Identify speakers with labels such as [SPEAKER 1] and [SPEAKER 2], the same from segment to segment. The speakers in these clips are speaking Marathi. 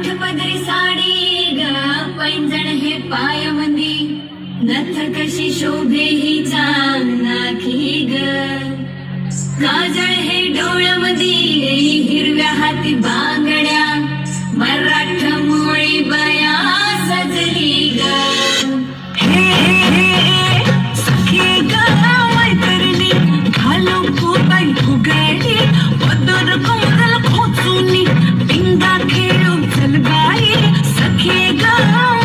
[SPEAKER 1] काठ पदरी साडी ग पैंजण हे पायामंदी नथ कशी शोभे हिचा नाकी ग काजळ हे डोळ्यामंदी हिरव्या हाती बांगड्या मराठ मोळी बया सजली ग
[SPEAKER 2] सखी ग मैत्रिणी घालू बाई फुगडी पदर कमल खोचूनी पिंगा खेळू चल बाई सखी ग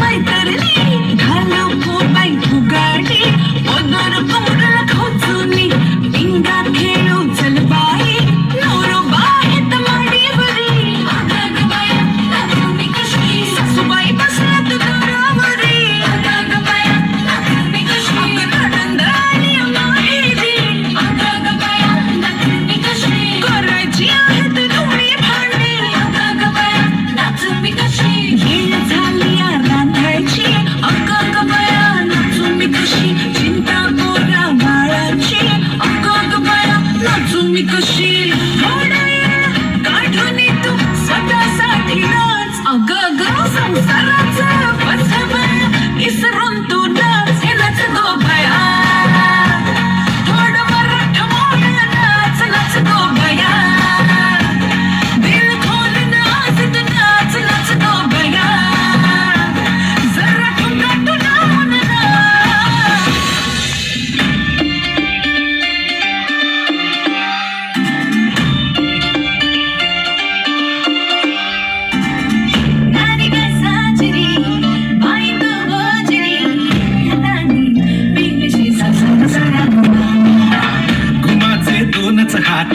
[SPEAKER 2] मैत्रिणी घालू बाई फुगडी पदर कमल खोचूनी पिंगा खेळू चल बाई नवरो बाहेत माडी बरी
[SPEAKER 1] अगं बाया तुम्ही कशी
[SPEAKER 2] सासूबाई बसल्यात दारावरी
[SPEAKER 1] अगं बाया तुम्ही कशी
[SPEAKER 2] आनंद आली माहेरी
[SPEAKER 1] अगं बाया तुम्ही कशी
[SPEAKER 2] करायची आहेत दोन्ही भांडी
[SPEAKER 1] अगं बाया तुम्ही कशी
[SPEAKER 2] वेळ झाली या रांधायची अगं बया नाचू मी कशी चिंता गोरा बाळाची अगं बया नाचू मी कशी काढून तू स्वतःसाठी नाच अगं संसाराचं बसवं इसरून तू नाच हे नाच गो बया थोडं मराठ मोड नाच नाच गो बया दिल खोलून आज तू नाच नाच गो बया जरा ठुमका तू लावून नाच
[SPEAKER 1] नारी ग साजरी बाई तू गोजरी हातानी पिंगशी सासर सरा
[SPEAKER 3] घुमाचे दोनच हात